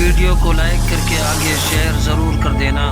Video को like करके आगे शेयर जरूर कर देना।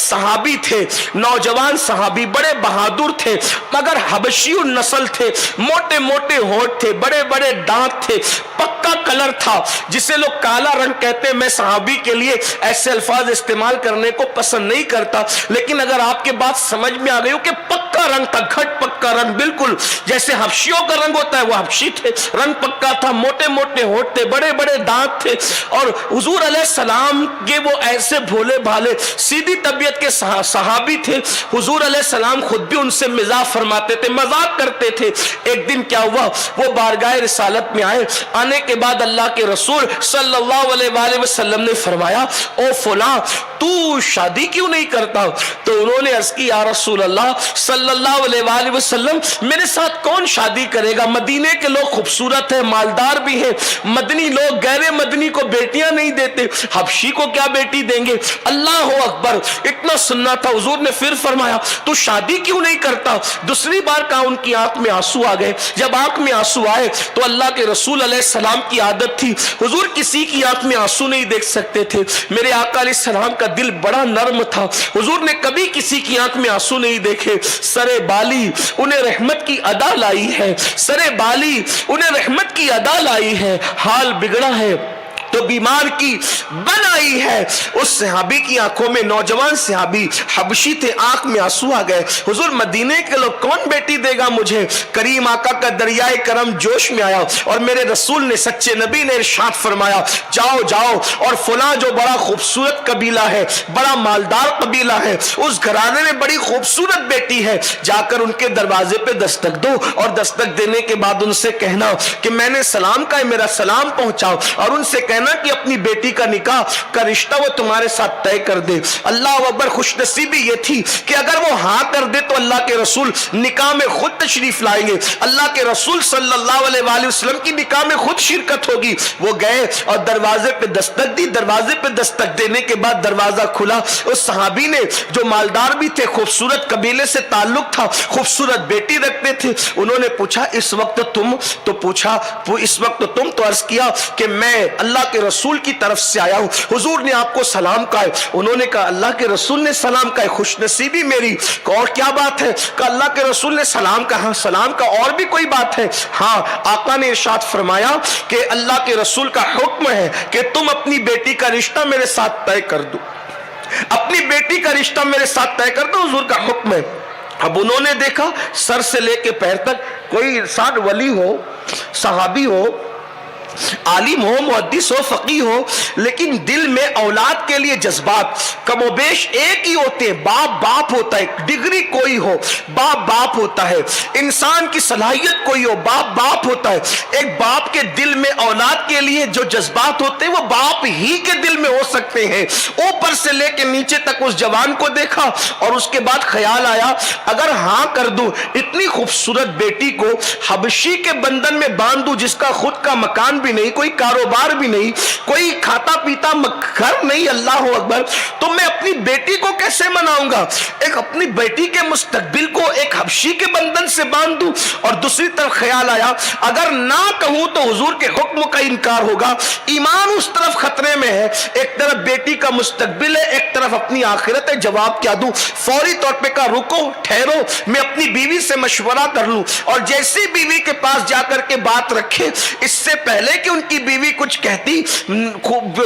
सहाबी थे, नौजवान सहाबी, बड़े बहादुर थे, मगर हबशी नस्ल थे, मोटे मोटे होंठ थे, बड़े बड़े दांत थे, पक्का कलर था जिसे लोग काला रंग कहते हैं। मैं सहाबी के लिए ऐसे अल्फाज इस्तेमाल करने को पसंद नहीं करता, लेकिन अगर आपके बात समझ में आ गई हो कि पक्का रंग था, घट पक्का रंग, बिल्कुल जैसे हबशियों का रंग होता है वो हबशी थे, रंग पक्का था, मोटे मोटे होंठ थे, बड़े बड़े दांत थे, और हुजूर अलैहिस्सलाम के वो ऐसे भोले भाले सीधी तबीयत के सहाबी थे। हुजूर अलैहिस्सलाम खुद भी उनसे मिजाज फरमाते थे, मजाक करते थे। एक दिन क्या हुआ, वो बारगाह रिसालत में आए, आने के बाद अल्लाह के रसूल सल्लल्लाहु अलैहि वसल्लम ने फरमाया, ओ फलां तू शादी क्यों नहीं करता? तो उन्होंने अर्ज की, या रसूल अल्लाह सल्लल्लाहु अलैहि वसल्लम, मेरे साथ कौन शादी करेगा? मदीने के लोग खूबसूरत है, मालदार भी है, मदनी लोग गैर मदनी को बेटियां नहीं देते, हबशी को क्या बेटी देंगे? अल्लाह अकबर, इतना सुनना था। हुजूर ने फिर फरमाया, तू शादी क्यों नहीं करता? दूसरी बार कहा, उनकी आंख में आंसू आ गए। जब आंख में आंसू आए तो अल्लाह के रसूल अलैहिस्सलाम की आदत थी, हुजूर किसी की आंख में आंसू नहीं देख सकते थे। मेरे आका अलैहिस्सलाम का दिल बड़ा नर्म था, हुजूर ने कभी किसी की आंख में आंसू नहीं देखे। सरे बाली उन्हें रहमत की अदा लाई है, सरे बाली उन्हें रहमत की अदा लाई है, हाल बिगड़ा है तो बीमार की बनाई है। उस सहाबी की आंखों में, नौजवान सहाबी हबशी थे, आंख में आंसू आ गए। हुजूर मदीने के लोग कौन बेटी देगा मुझे? करीम आका का दरियाए करम जोश में आया और मेरे रसूल ने, सच्चे नबी ने इरशाद फरमाया, जाओ जाओ और फलां जो बड़ा खूबसूरत कबीला है, बड़ा मालदार कबीला है, उस घराने में बड़ी खूबसूरत बेटी है, जाकर उनके दरवाजे पे दस्तक दो और दस्तक देने के बाद उनसे कहना कि मैंने सलाम का है, मेरा सलाम पहुंचाओ, और उनसे कहना कि अपनी बेटी का निकाह का रिश्ता वो तुम्हारे साथ तय कर दे। अल्लाह अकबर, खुशनसीबी ये थी कि अगर वो हाँ कर दे तो अल्लाह के रसूल निकाह में खुद तशरीफ लाएंगे, अल्लाह के रसूल सल्लल्लाहु अलैहि वसल्लम की निकाह में खुद शिरकत होगी। वो गए और दरवाजे पे दस्तक दी, दरवाजे पे दस्तक देने के बाद दरवाजा खुला। उस सहाबी ने, जो मालदार भी थे, खूबसूरत कबीले से ताल्लुक था, खूबसूरत बेटी रखते थे, उन्होंने पूछा, इस वक्त तुम? तो पूछा, इस वक्त तुम? तो अर्ज किया कि मैं अल्लाह के रसूल की तरफ से आया हूं, हुजूर ने आपको सलाम कहा है। उन्होंने कहा, अल्लाह के रसूल ने सलाम कहा है, खुशनसीबी मेरी। और क्या बात है? कहा, अल्लाह के रसूल ने सलाम कहा। सलाम का और भी कोई बात है? हाँ, आका ने इरशाद फरमाया कि अल्लाह के रसूल का हुक्म है कि तुम अपनी बेटी का रिश्ता मेरे साथ तय कर दो, अपनी बेटी का रिश्ता मेरे साथ तय कर दो, हुजूर का हुक्म है। अब उन्होंने देखा, सर से लेके पैर तक कोई इंसान, वली हो, सहाबी हो, आलिम हो, मुहद्दिस हो, फकी हो, लेकिन दिल में औलाद के लिए जज्बात कमोबेश एक ही होते हैं। बाप बाप होता है, डिग्री कोई हो, बाप बाप होता है, इंसान की सलाहियत कोई हो, बाप बाप होता है। एक बाप के दिल में औलाद के लिए जो जज्बात होते हैं वो बाप ही के दिल में हो सकते हैं। ऊपर से लेकर नीचे तक उस जवान को देखा और उसके बाद ख्याल आया, अगर हाँ कर दूं, इतनी खूबसूरत बेटी को हबशी के बंधन में बांध दूं, जिसका खुद का मकान भी नहीं, कोई कारोबार भी नहीं, कोई खाता पीता घर नहीं, अल्लाह अकबर, तो मैं अपनी बेटी को कैसे मनाऊंगा? एक अपनी बेटी के मुस्तकबिल को एक हबशी के बंधन से बांध दूं। और दूसरी तरफ ख्याल आया, अगर ना कहूं तो हुजूर के हुक्म का इनकार होगा, ईमान उस तरफ खतरे में है, एक तरफ बेटी का मुस्तकबिल है, एक तरफ अपनी आखिरत है। जवाब क्या दूं? फौरी तौर पे कहा, रुको, ठहरो, मैं अपनी बीवी से मशवरा कर लूं। और जैसी बीवी के पास जाकर के बात रखे, इससे पहले कि उनकी बीवी कुछ कहती,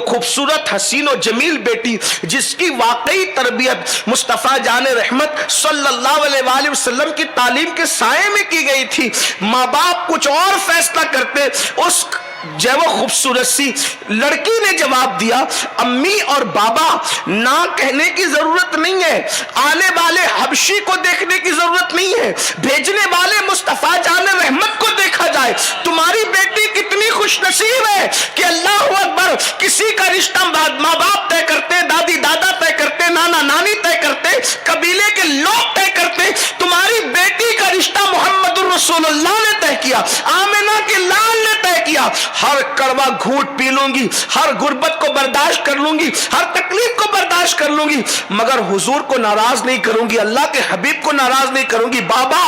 खूबसूरत हसीन और जमील बेटी जिसकी वाकई तरबियत मुस्तफा जान रहमत सल्लल्लाहु अलैहि वसल्लम की तालीम के साये में की गई थी, माँ बाप कुछ और फैसला करते, उस जब वो खूबसूरत सी लड़की ने जवाब दिया, अम्मी और बाबा, ना कहने की जरूरत नहीं है, आने वाले हबशी को देखने की जरूरत नहीं है, भेजने वाले मुस्तफा जान रहमत को देखा जाए। तुम्हारी बेटी कितनी खुशनसीब है कि अल्लाह अकबर, किसी का रिश्ता माँ बाप तय करते, दादी दादा तय करते, नाना नानी तय करते, कबीले के लोग तय करते, तुम्हारी बेटी का रिश्ता मोहम्मदुर रसूलुल्लाह ने तय किया, आमिना के लाल ने तय किया। हर कड़वा घूंट पी लूंगी, हर गुर्बत को बर्दाश्त कर लूंगी, हर तकलीफ को बर्दाश्त कर लूंगी, मगर हुजूर को नाराज नहीं करूंगी, अल्लाह के हबीब को नाराज नहीं करूंगी। बाबा,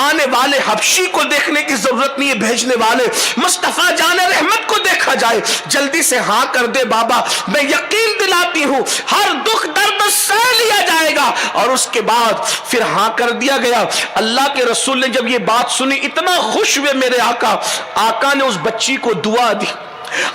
आने वाले हबशी को देखने की जरूरत नहीं है, भेजने वाले मुस्तफा जान रहमत جائے جلدی سے ہاں کر دے بابا، میں یقین دلاتی ہوں ہر دکھ درد سہ لیا جائے گا۔ اور اس کے بعد پھر ہاں کر دیا گیا۔ اللہ کے رسول نے جب یہ بات سنی اتنا خوش ہوئے میرے آقا، آقا نے اس بچی کو دعا دی،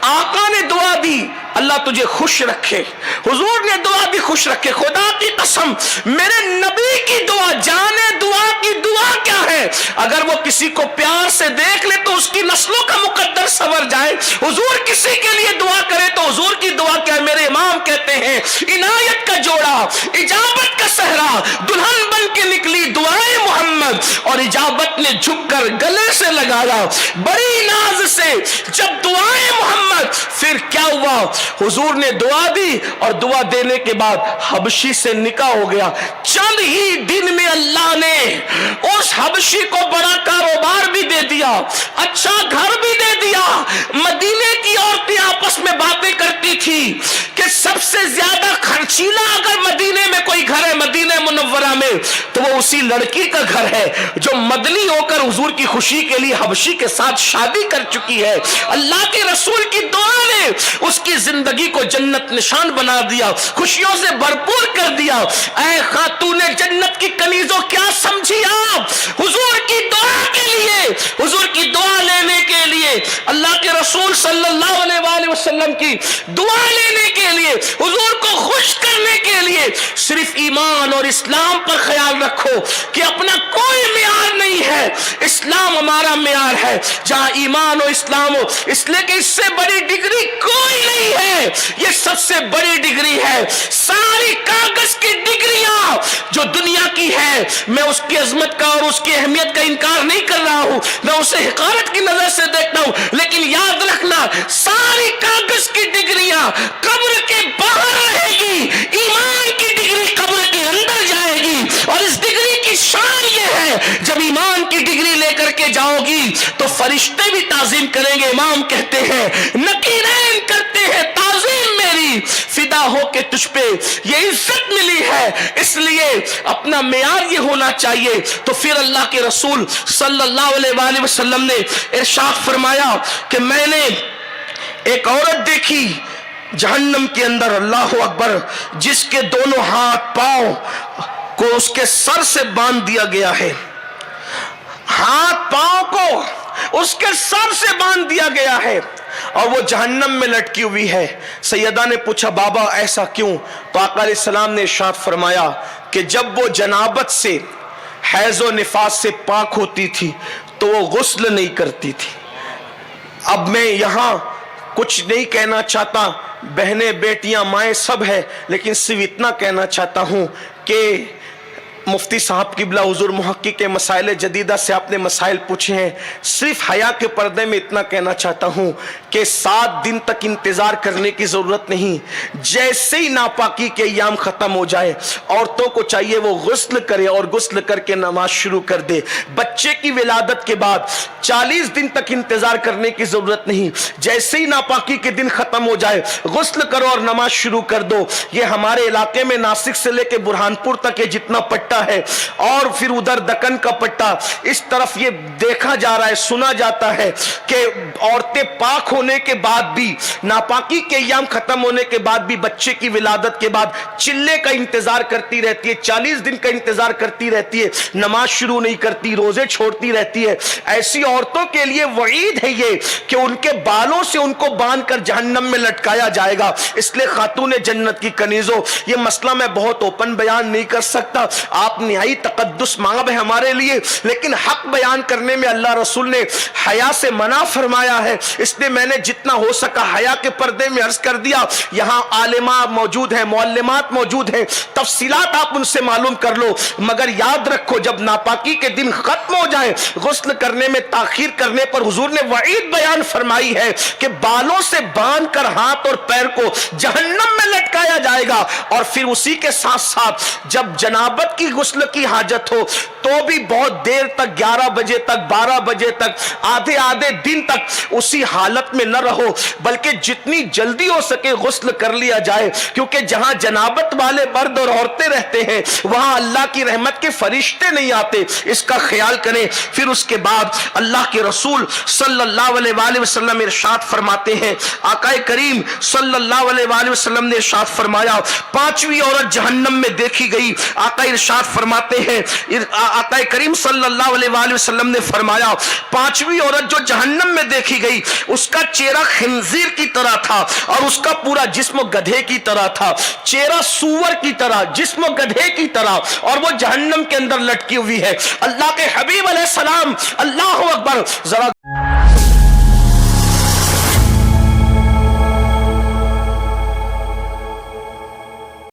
آقا نے دعا دی اللہ تجھے خوش رکھے، حضور نے دعا بھی خوش رکھے۔ خدا کی قسم میرے نبی کی دعا، جانے دعا کی دعا کیا ہے، اگر وہ کسی کو پیار سے دیکھ لے تو اس کی نسلوں کا مقدر سنور جائے۔ حضور کسی کے لیے دعا کرے تو حضور کی دعا کیا ہے؟ میرے امام کہتے ہیں عنایت کا جوڑا، اجابت کا صحرا، دلہن بن کے نکلی دعائیں محمد، اور اجابت نے جھک کر گلے سے لگایا بڑی ناز سے جب دعائیں محمد۔ پھر کیا ہوا؟ حضور نے دعا دی اور دعا دینے کے بعد حبشی سے نکاح ہو گیا۔ چند ہی دن میں اللہ نے اس حبشی کو بڑا کاروبار بھی دے دیا، اچھا گھر بھی دے دیا۔ مدینے کی عورتیں آپس میں باتیں کرتی تھی کہ سب سے زیادہ خرچیلا اگر مدینے میں کوئی گھر ہے مدینہ منورہ میں تو وہ اسی لڑکی کا گھر ہے جو مدنی ہو کر حضور کی خوشی کے لیے حبشی کے ساتھ شادی کر چکی ہے۔ اللہ کے رسول کی دعا نے اس کی زندگی کو جنت نشان بنا دیا، خوشیوں سے بھرپور کر دیا۔ اے خاتون جنت کی کنیزوں، کیا سمجھی آپ؟ حضور کی دعا کے لیے، حضور کی دعا لینے کے لیے، اللہ کے رسول صلی اللہ علیہ وآلہ وسلم کی دعا لینے کے لیے، حضور کو خوش کرنے کے لیے صرف ایمان اور اسلام پر خیال رکھو کہ اپنا کوئی معیار نہیں ہے، اسلام ہمارا معیار ہے۔ جہاں ایمان و اسلام ہو، اس لیے کہ اس سے بڑی ڈگری کوئی نہیں ہے، یہ سب سے بڑی ڈگری ہے۔ ساری کاغذ کی ڈگریاں جو دنیا کی ہے، میں اس کی عظمت کا اور اس کی اہمیت کا انکار نہیں کر رہا ہوں، میں اسے حقارت کی نظر سے دیکھتا ہوں، لیکن یاد رکھنا ساری کاغذ کی ڈگریاں قبر کے باہر رہے گی، ایمان کی ڈگری قبر کے اندر جائے گی۔ اور اس ڈگری کی شان یہ ہے جب ایمان کی ڈگری لے کر کے جاؤ گی تو فرشتے بھی تعظیم کریں گے۔ امام کہتے ہیں نکیرین کرتے ہیں تعظیم میری، فدا ہو کے تجھ پہ یہ عزت ملی ہے، اس لیے اپنا معیار یہ ہونا چاہیے۔ تو پھر اللہ کے رسول صلی اللہ علیہ وآلہ وسلم نے ارشاد فرمایا کہ میں نے ایک عورت دیکھی جہنم کے اندر، اللہ اکبر، جس کے دونوں ہاتھ پاؤں کو اس کے سر سے باندھ دیا گیا ہے، ہاتھ پاؤں کو اس کے سر سے باندھ دیا گیا ہے اور وہ جہنم میں لٹکی ہوئی ہے۔ سیدہ نے پوچھا بابا ایسا کیوں؟ تو آقا علیہ السلام نے ارشاد فرمایا کہ جب وہ جنابت سے، حیض و نفاس سے پاک ہوتی تھی تو وہ غسل نہیں کرتی تھی۔ اب میں یہاں کچھ نہیں کہنا چاہتا، بہنیں بیٹیاں مائیں سب ہے، لیکن صرف اتنا کہنا چاہتا ہوں کہ مفتی صاحب قبلہ حضور محقق مسائل جدیدہ سے آپ نے مسائل پوچھے ہیں، صرف حیا کے پردے میں اتنا کہنا چاہتا ہوں کہ 7 دن تک انتظار کرنے کی ضرورت نہیں، جیسے ہی ناپاکی کے ایام ختم ہو جائے عورتوں کو چاہیے وہ غسل کرے اور غسل کر کے نماز شروع کر دے۔ بچے کی ولادت کے بعد 40 دن تک انتظار کرنے کی ضرورت نہیں، جیسے ہی ناپاکی کے دن ختم ہو جائے غسل کرو اور نماز شروع کر دو۔ یہ ہمارے علاقے میں ناسک سے لے کے برہان پور تک یہ جتنا پٹا ہے اور پھر ادھر دکن کا پٹا، اس طرف یہ دیکھا جا رہا ہے، سنا جاتا ہے کہ عورتیں پاک ہونے کے بعد بھی، ناپاکی کے ایام ختم ہونے کے بعد بھی بچے کی ولادت کے بعد چلے کا انتظار کرتی رہتی ہے، 40 دن کا انتظار کرتی رہتی ہے، نماز شروع نہیں کرتی، روزے چھوڑتی رہتی ہے۔ ایسی عورتوں کے لیے وعید ہے یہ کہ ان کے بالوں سے ان کو باندھ کر جہنم میں لٹکایا جائے گا۔ اس لیے خاتون جنت کی کنیزوں، یہ مسئلہ میں بہت اوپن بیان نہیں کر سکتا، آپ نہائی تقدس مانگ ہے ہمارے لیے، لیکن حق بیان کرنے میں اللہ رسول نے حیا سے منع فرمایا ہے، اس لیے میں نے جتنا ہو سکا حیا کے پردے میں عرض کر دیا۔ یہاں عالمہ موجود ہیں، معلمات موجود ہیں، تفصیلات آپ ان سے معلوم کر لو، مگر یاد رکھو جب ناپاکی کے دن ختم ہو جائے غسل کرنے میں تاخیر کرنے پر حضور نے وعید بیان فرمائی ہے کہ بالوں سے باندھ کر ہاتھ اور پیر کو جہنم میں لٹکایا جائے گا۔ اور پھر اسی کے ساتھ ساتھ جب جنابت کی गुस्ल की हाजत हो तो भी बहुत देर तक 11 बजे तक 12 बजे तक आधे आधे दिन तक उसी हालत में न रहो, बल्कि जितनी जल्दी हो सके गुस्ल कर लिया जाए, क्योंकि जहां जनाबत वाले मर्द और औरतें रहते हैं वहां अल्लाह की रहमत के फरिश्ते नहीं आते, इसका ख्याल करें। फिर उसके बाद अल्लाह के रसूल सल्लल्लाहु अलैहि वसल्लम इरशाद फरमाते हैं, आकाए करीम सल्लल्लाहु अलैहि वसल्लम ने इरशाद फरमाया, पांचवी औरत जहन्नम में देखी गई। आका इरशाद फरमाते हैं, आका करीम सल्लल्लाहु अलैहि वसल्लम ने फरमाया, पांचवी औरत जो जहन्नम में देखी गई उसका चेहरा खिंजीर की तरह था और उसका पूरा जिस्म गधे की तरह था। चेहरा सूअर की तरह, जिस्म गधे की तरह, और वो जहन्नम के अंदर लटकी हुई है। अल्लाह के हबीब अलैहिस्सलाम, अल्लाहु अकबर, जरा